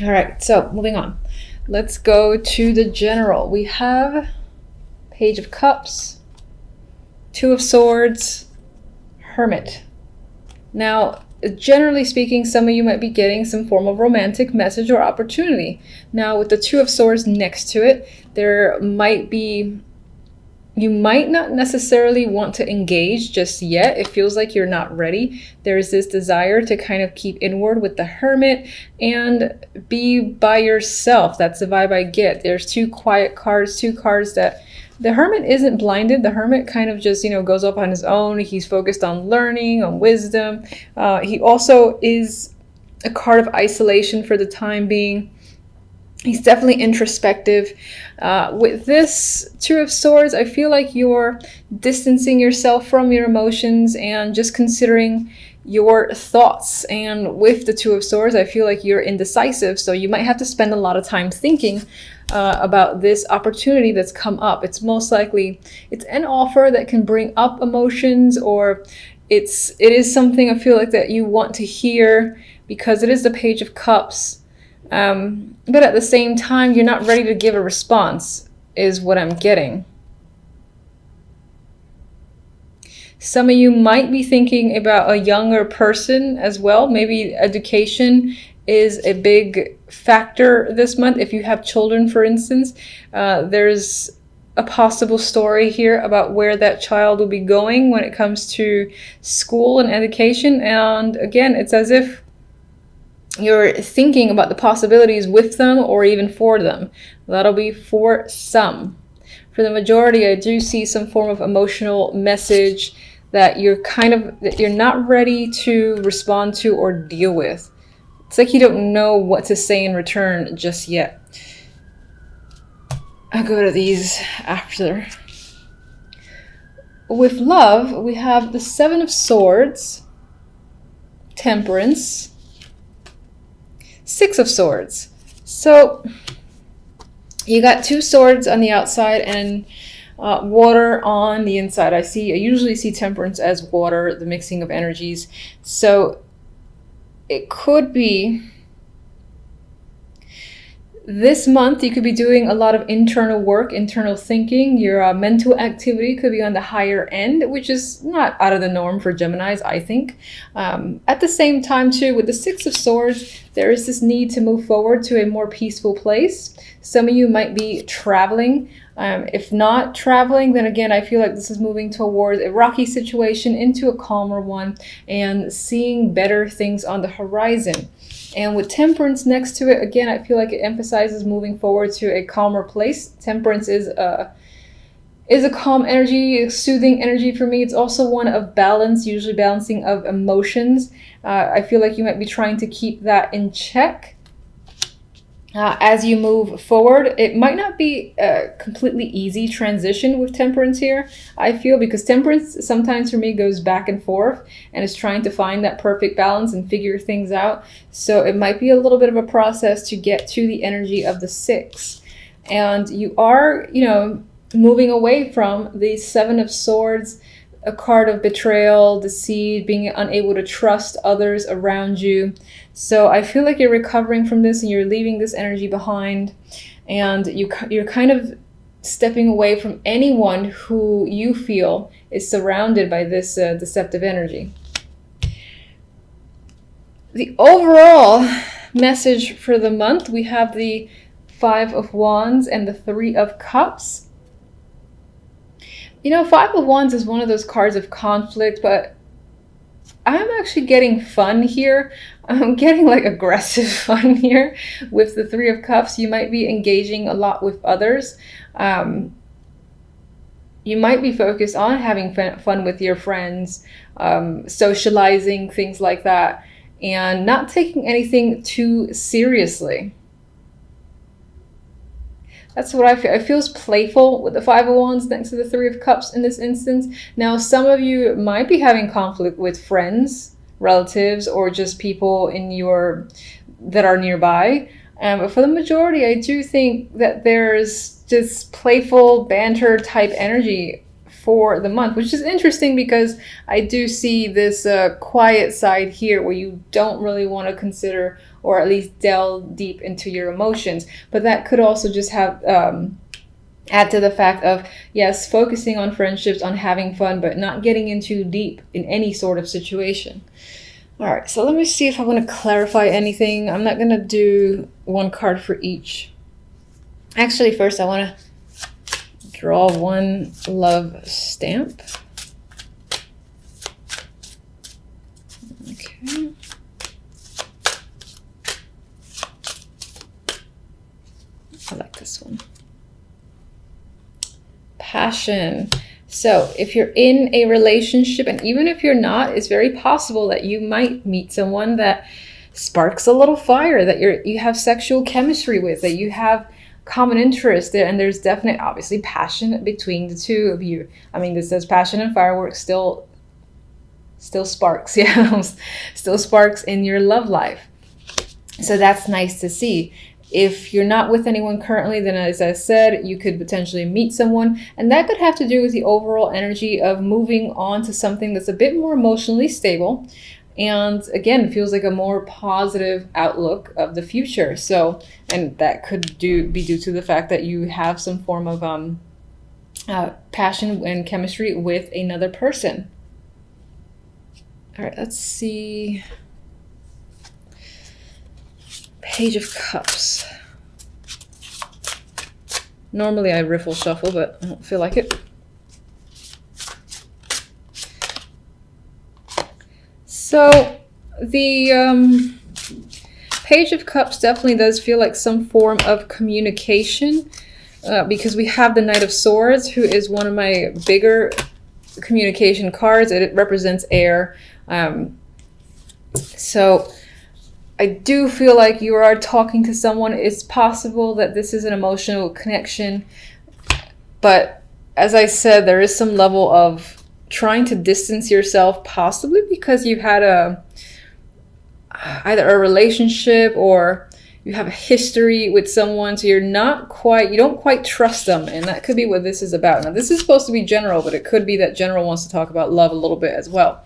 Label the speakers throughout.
Speaker 1: All right, so moving on. Let's go to the general. We have Page of Cups, Two of Swords, Hermit. Now, generally speaking, some of you might be getting some form of romantic message or opportunity. Now, with the Two of Swords next to it, you might not necessarily want to engage just yet. It feels like you're not ready. There's this desire to kind of keep inward with the Hermit and be by yourself. That's the vibe I get. There's two quiet cards, two cards that the Hermit isn't blinded. The Hermit kind of just, goes up on his own. He's focused on learning, on wisdom. He also is a card of isolation for the time being. He's definitely introspective. With this Two of Swords, I feel like you're distancing yourself from your emotions and just considering your thoughts. And with the Two of Swords, I feel like you're indecisive, so you might have to spend a lot of time thinking about this opportunity that's come up. It's most likely it's an offer that can bring up emotions, or it is something I feel like that you want to hear because it is the Page of Cups. But at the same time, you're not ready to give a response, is what I'm getting. Some of you might be thinking about a younger person as well. Maybe education is a big factor this month. If you have children, for instance, there's a possible story here about where that child will be going when it comes to school and education. And again, it's as if you're thinking about the possibilities with them or even for them. That'll be for some. For the majority, I do see some form of emotional message that you're not ready to respond to or deal with. It's like you don't know what to say in return just yet. I'll go to these after. With love, we have the Seven of Swords, Temperance, Six of Swords. So you got two swords on the outside and water on the inside. I usually see Temperance as water, the mixing of energies. So it could be this month you could be doing a lot of internal work, internal thinking. Your mental activity could be on the higher end, which is not out of the norm for Geminis, I think. At the same time, too, with the Six of Swords, there is this need to move forward to a more peaceful place. Some of you might be traveling. If not traveling, then again, I feel like this is moving towards a rocky situation into a calmer one and seeing better things on the horizon. And with Temperance next to it, again, I feel like it emphasizes moving forward to a calmer place. Temperance is a calm energy, a soothing energy for me. It's also one of balance, usually balancing of emotions. I feel like you might be trying to keep that in check. As you move forward, it might not be a completely easy transition with Temperance here, I feel, because Temperance sometimes for me goes back and forth and is trying to find that perfect balance and figure things out. So it might be a little bit of a process to get to the energy of the Six. And you are, moving away from the Seven of Swords, a card of betrayal, deceit, being unable to trust others around you. So I feel like you're recovering from this and you're leaving this energy behind, and you're kind of stepping away from anyone who you feel is surrounded by this deceptive energy. The overall message for the month, we have the Five of Wands and the Three of Cups. Five of Wands is one of those cards of conflict, but I'm actually getting fun here. I'm getting like aggressive fun here. With the Three of Cups, you might be engaging a lot with others. You might be focused on having fun with your friends, socializing, things like that, and not taking anything too seriously. That's what I feel. It feels playful with the Five of Wands next to the Three of Cups in this instance. Now, some of you might be having conflict with friends, relatives, or just people that are nearby. But for the majority, I do think that there's just playful banter type energy for the month, which is interesting because I do see this quiet side here where you don't really want to consider or at least delve deep into your emotions. But that could also just have add to the fact of, yes, focusing on friendships, on having fun, but not getting in too deep in any sort of situation. All right, so let me see if I want to clarify anything. I'm not going to do one card for each. Actually, first I want to draw one love stamp. Okay. I like this one. Passion. So if you're in a relationship, and even if you're not, it's very possible that you might meet someone that sparks a little fire, that you have sexual chemistry with, that you have common interest there, and there's definite, obviously, passion between the two of you. I mean, this says passion and fireworks still sparks, yeah, still sparks in your love life. So that's nice to see. If you're not with anyone currently, then as I said, you could potentially meet someone, and that could have to do with the overall energy of moving on to something that's a bit more emotionally stable, and again, feels like a more positive outlook of the future. So, and that could be due to the fact that you have some form of passion and chemistry with another person. All right, let's see. Page of Cups. Normally I riffle shuffle, but I don't feel like it. So the Page of Cups definitely does feel like some form of communication, because we have the Knight of Swords, who is one of my bigger communication cards. It represents air. So I do feel like you are talking to someone. It's possible that this is an emotional connection, but as I said, there is some level of trying to distance yourself, possibly because you had either a relationship or you have a history with someone, so you don't quite trust them, and that could be what this is about. Now, this is supposed to be general, but it could be that general wants to talk about love a little bit as well.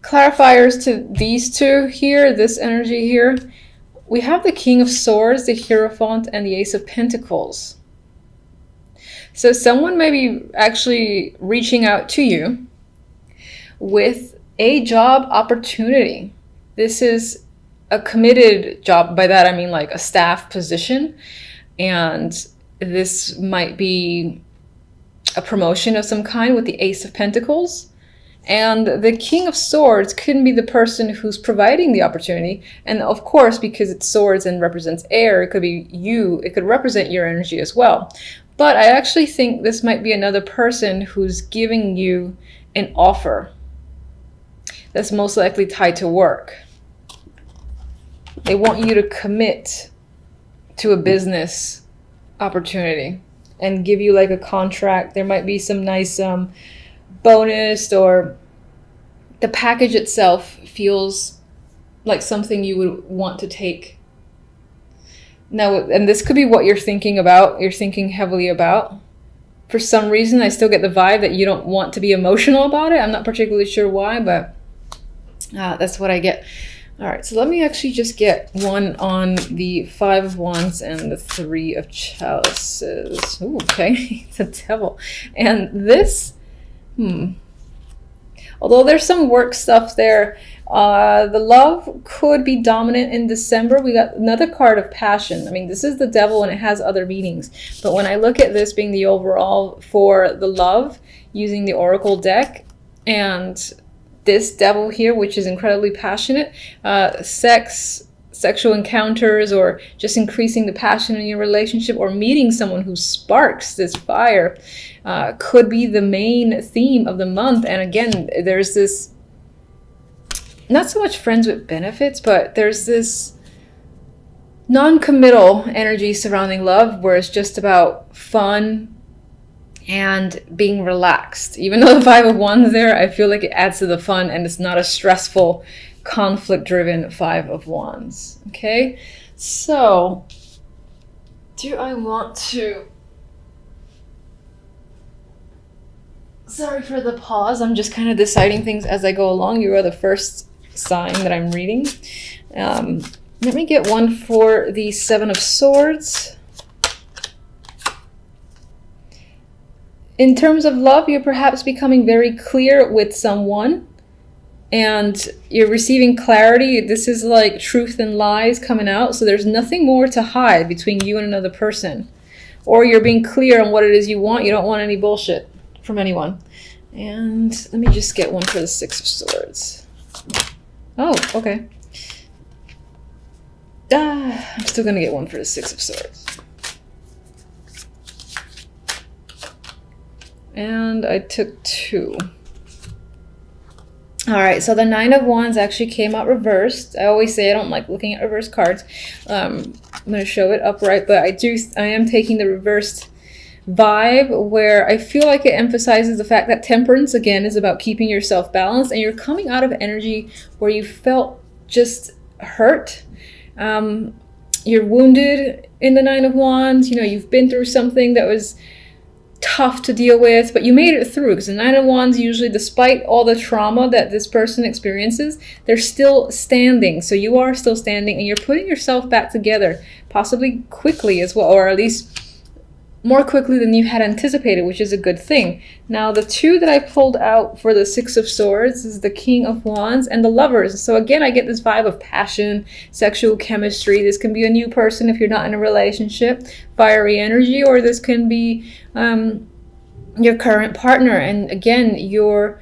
Speaker 1: Clarifiers to these two here, this energy here, we have the King of Swords, the Hierophant, and the Ace of Pentacles. So someone may be actually reaching out to you with a job opportunity. This is a committed job. By that I mean like a staff position, and this might be a promotion of some kind with the Ace of Pentacles. And the King of Swords couldn't be the person who's providing the opportunity. And of course, because it's swords and represents air, it could be you. It could represent your energy as well. But I actually think this might be another person who's giving you an offer that's most likely tied to work. They want you to commit to a business opportunity and give you like a contract. There might be some nice bonus, or the package itself feels like something you would want to take. Now, and this could be what you're thinking about, you're thinking heavily about. For some reason, I still get the vibe that you don't want to be emotional about it. I'm not particularly sure why, but that's what I get. All right, so let me actually just get one on the Five of Wands and the Three of Chalices. Ooh, okay, it's a devil. And this, although there's some work stuff there, the love could be dominant in December. We got another card of passion. I mean, this is the devil and it has other meanings. But when I look at this being the overall for the love, using the Oracle deck, and this devil here, which is incredibly passionate, sexual encounters, or just increasing the passion in your relationship, or meeting someone who sparks this fire, could be the main theme of the month. And again, there's this, not so much friends with benefits, but there's this non-committal energy surrounding love, where it's just about fun and being relaxed. Even though the Five of Wands there, I feel like it adds to the fun, and it's not a stressful, conflict-driven Five of Wands. Okay, so do I want to... Sorry for the pause. I'm just kind of deciding things as I go along. You are the first sign that I'm reading. Let me get one for the Seven of Swords. In terms of love, you're perhaps becoming very clear with someone and you're receiving clarity. This is like truth and lies coming out. So there's nothing more to hide between you and another person. Or you're being clear on what it is you want. You don't want any bullshit from anyone. And let me just get one for the Six of Swords. Oh, okay. I'm still going to get one for the Six of Swords. And I took two. All right, so the Nine of Wands actually came out reversed. I always say I don't like looking at reverse cards. I'm going to show it upright, but I am taking the reversed vibe where I feel like it emphasizes the fact that temperance, again, is about keeping yourself balanced, and you're coming out of energy where you felt just hurt. You're wounded in the Nine of Wands. You know, you've been through something that was tough to deal with, but you made it through, because the Nine of Wands usually, despite all the trauma that this person experiences, they're still standing. So you are still standing and you're putting yourself back together, possibly quickly as well, or at least more quickly than you had anticipated, which is a good thing. Now, the two that I pulled out for the Six of Swords is the King of Wands and the Lovers. So again, I get this vibe of passion, sexual chemistry. This can be a new person if you're not in a relationship, fiery energy, or this can be your current partner. And again, you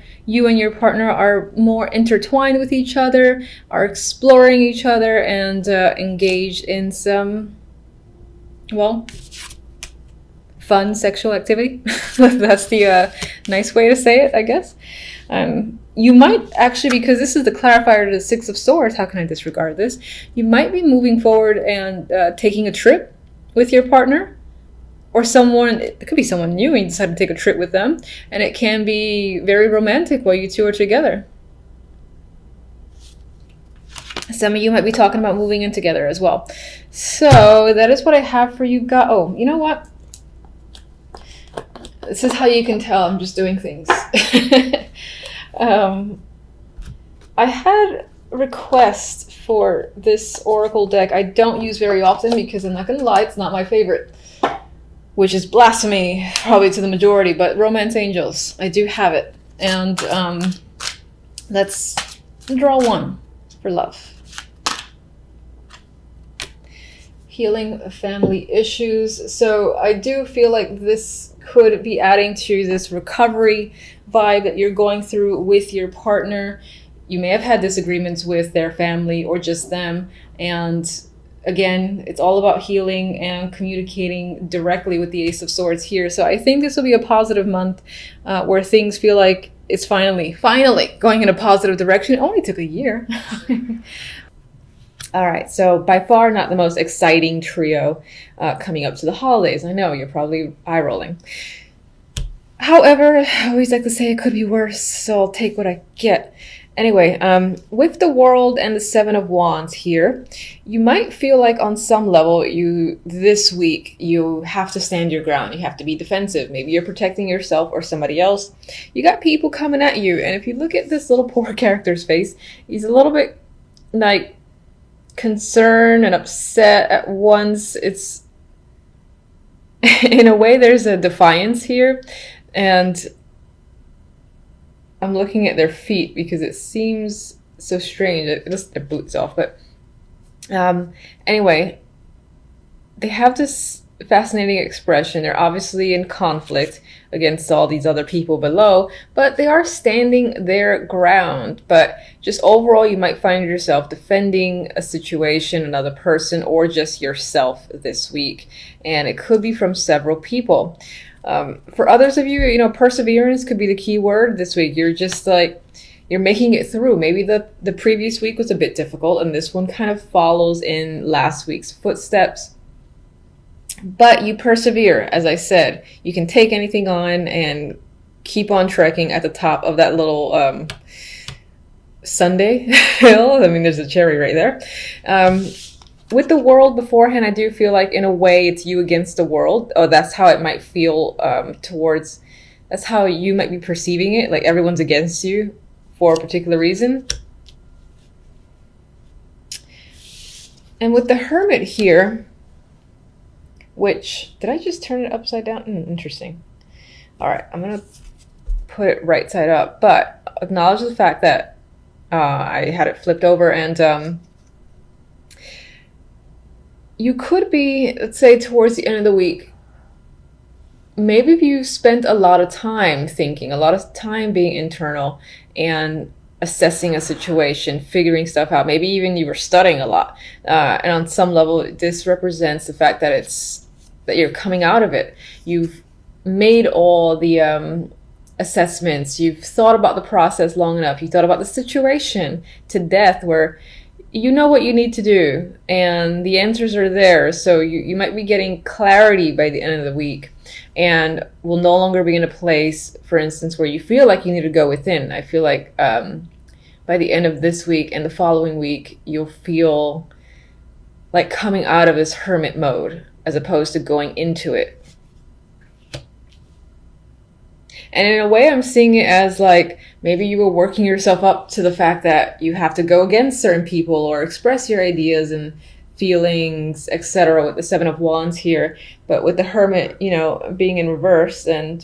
Speaker 1: and your partner are more intertwined with each other, are exploring each other, and engaged in some, well, fun sexual activity. That's the nice way to say it, I guess. You might actually, because this is the clarifier to the Six of Swords, how can I disregard this? You might be moving forward and taking a trip with your partner, or someone, it could be someone new and you decide to take a trip with them, and it can be very romantic while you two are together. Some of you might be talking about moving in together as well. So that is what I have for you guys. Oh, you know what? This is how you can tell I'm just doing things. I had a request for this oracle deck I don't use very often, because I'm not going to lie, it's not my favorite, which is blasphemy probably to the majority, but Romance Angels, I do have it. And let's draw one for love. Healing family issues. So I do feel like this could be adding to this recovery vibe that you're going through with your partner. You may have had disagreements with their family or just them. And again, it's all about healing and communicating directly with the Ace of Swords here. So I think this will be a positive month where things feel like it's finally going in a positive direction. It only took a year. All right, so by far not the most exciting trio coming up to the holidays. I know, you're probably eye-rolling. However, I always like to say it could be worse, so I'll take what I get. Anyway, with the World and the Seven of Wands here, you might feel like on some level this week you have to stand your ground. You have to be defensive. Maybe you're protecting yourself or somebody else. You got people coming at you, and if you look at this little poor character's face, he's a little bit like concerned and upset at once. It's in a way there's a defiance here, and I'm looking at their feet because it seems so strange. Just their boots off, but anyway, they have this fascinating expression. They're obviously in conflict against all these other people below, but they are standing their ground. But just overall, you might find yourself defending a situation, another person, or just yourself this week. And it could be from several people. For others of you, perseverance could be the key word this week. You're just like, you're making it through. Maybe the previous week was a bit difficult, and this one kind of follows in last week's footsteps. But you persevere, as I said. You can take anything on and keep on trekking at the top of that little Sunday hill. I mean, there's a cherry right there. With the World beforehand, I do feel like in a way it's you against the world. Oh, that's how it might feel that's how you might be perceiving it. Like everyone's against you for a particular reason. And with the Hermit here, which, did I just turn it upside down? Interesting. All right, I'm going to put it right side up, but acknowledge the fact that I had it flipped over, and you could be, let's say, towards the end of the week, maybe if you spent a lot of time thinking, a lot of time being internal and assessing a situation, figuring stuff out, maybe even you were studying a lot, and on some level this represents the fact that you're coming out of it. You've made all the assessments, you've thought about the process long enough, you thought about the situation to death, where you know what you need to do and the answers are there. So you might be getting clarity by the end of the week, and will no longer be in a place, for instance, where you feel like you need to go within. I feel like by the end of this week and the following week, you'll feel like coming out of this hermit mode as opposed to going into it. And in a way, I'm seeing it as like maybe you were working yourself up to the fact that you have to go against certain people or express your ideas and feelings, etc., with the Seven of Wands here. But with the Hermit, you know, being in reverse, and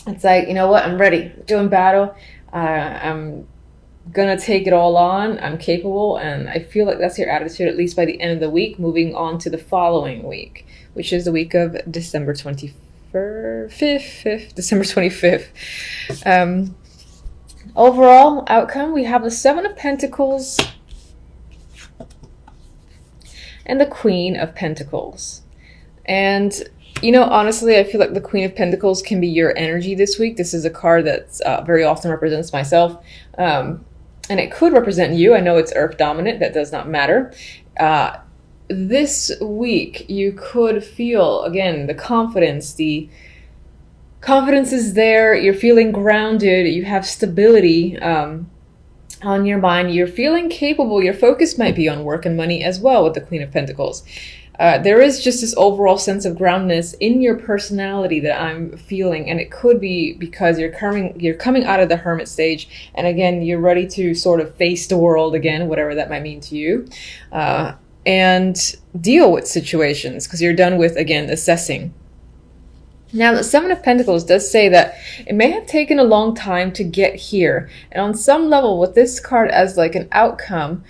Speaker 1: it's like, you know what, I'm ready, doing battle. I'm gonna take it all on. I'm capable, and I feel like that's your attitude, at least by the end of the week, moving on to the following week, which is the week of December 25th. December 25th. Overall outcome, we have the Seven of Pentacles and the Queen of Pentacles. And, you know, honestly, I feel like the Queen of Pentacles can be your energy this week. This is a card that's very often represents myself. And it could represent you. I know it's Earth dominant. That does not matter. This week, you could feel, again, the confidence. The confidence is there. You're feeling grounded. You have stability on your mind. You're feeling capable. Your focus might be on work and money as well with the Queen of Pentacles. There is just this overall sense of groundedness in your personality that I'm feeling, and it could be because you're coming out of the hermit stage, and again, you're ready to sort of face the world again, whatever that might mean to you. And deal with situations, because you're done with, again, assessing. Now, the Seven of Pentacles does say that it may have taken a long time to get here. And on some level, with this card as like an outcome,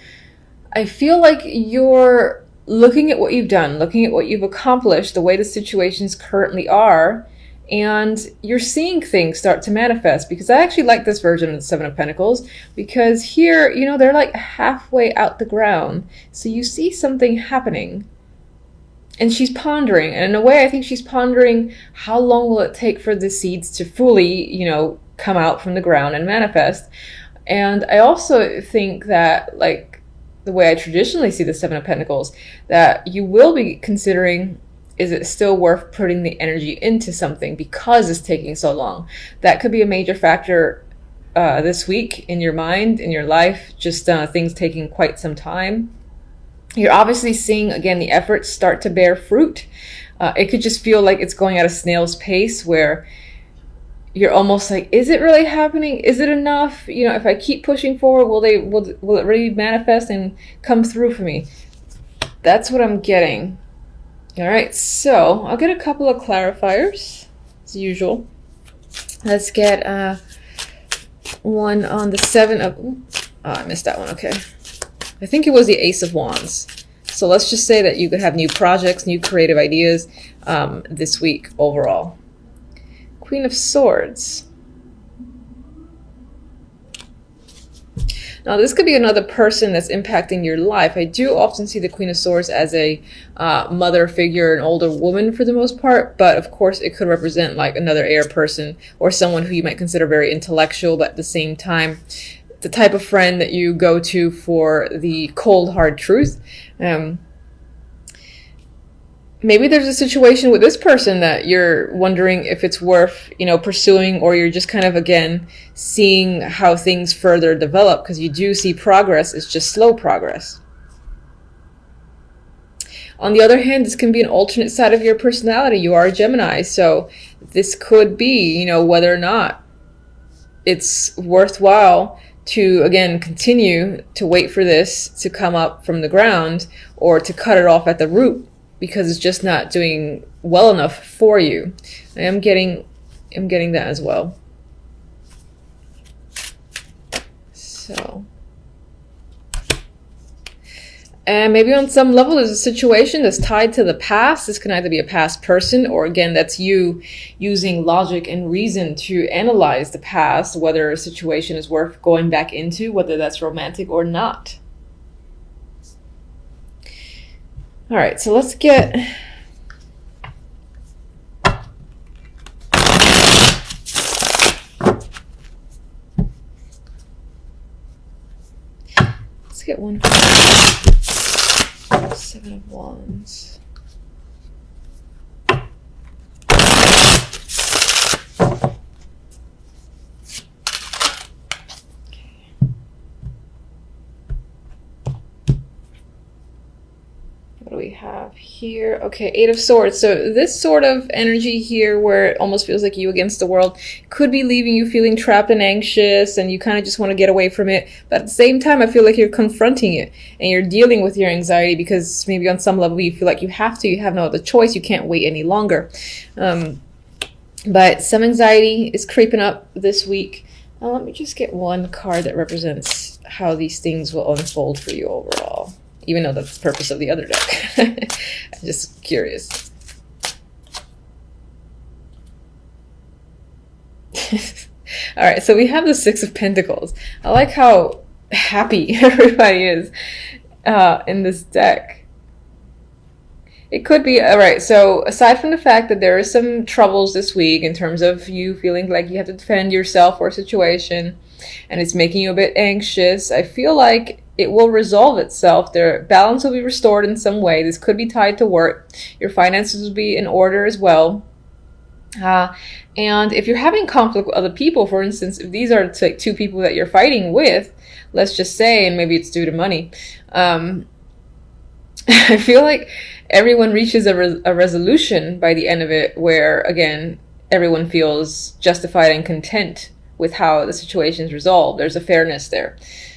Speaker 1: I feel like you're looking at what you've done, looking at what you've accomplished, the way the situations currently are, and you're seeing things start to manifest. Because I actually like this version of the Seven of Pentacles, because here, you know, they're like halfway out the ground. So you see something happening. And she's pondering. And in a way, I think she's pondering, how long will it take for the seeds to fully, you know, come out from the ground and manifest? And I also think that, like, the way I traditionally see the Seven of Pentacles, that you will be considering, is it still worth putting the energy into something because it's taking so long? That could be a major factor this week in your mind, in your life, just things taking quite some time. You're obviously seeing, again, the efforts start to bear fruit. It could just feel like it's going at a snail's pace, where you're almost like, is it really happening? Is it enough? You know, if I keep pushing forward, will it really manifest and come through for me? That's what I'm getting. All right, so I'll get a couple of clarifiers, as usual. Let's get one on the Seven of... Oh, I missed that one. Okay. I think it was the Ace of Wands. So let's just say that you could have new projects, new creative ideas this week overall. Queen of Swords. Now, this could be another person that's impacting your life. I do often see the Queen of Swords as a mother figure, an older woman for the most part, but of course it could represent like another air person or someone who you might consider very intellectual, but at the same time, the type of friend that you go to for the cold, hard truth. Maybe there's a situation with this person that you're wondering if it's worth, you know, pursuing, or you're just kind of, again, seeing how things further develop, because you do see progress. It's just slow progress. On the other hand, this can be an alternate side of your personality. You are a Gemini, so this could be, you know, whether or not it's worthwhile to, again, continue to wait for this to come up from the ground or to cut it off at the root because it's just not doing well enough for you. I'm getting that as well. So, and maybe on some level there's a situation that's tied to the past. This can either be a past person, or again, that's you using logic and reason to analyze the past, whether a situation is worth going back into, whether that's romantic or not. All right, so let's get... let's get one for Seven of Wands. What do we have here? Okay, Eight of Swords. So this sort of energy here where it almost feels like you against the world could be leaving you feeling trapped and anxious, and you kind of just want to get away from it. But at the same time, I feel like you're confronting it and you're dealing with your anxiety because maybe on some level you feel like you have no other choice. You can't wait any longer. But some anxiety is creeping up this week. Let me just get one card that represents how these things will unfold for you overall. Even though that's the purpose of the other deck. I'm just curious. All right, so we have the Six of Pentacles. I like how happy everybody is in this deck. It could be, all right, so aside from the fact that there are some troubles this week in terms of you feeling like you have to defend yourself or a situation, and it's making you a bit anxious, I feel like it will resolve itself. Their balance will be restored in some way. This could be tied to work. Your finances will be in order as well. And if you're having conflict with other people, for instance, if these are like two people that you're fighting with, let's just say, and maybe it's due to money, I feel like everyone reaches a resolution by the end of it where, again, everyone feels justified and content with how the situation is resolved. There's a fairness there.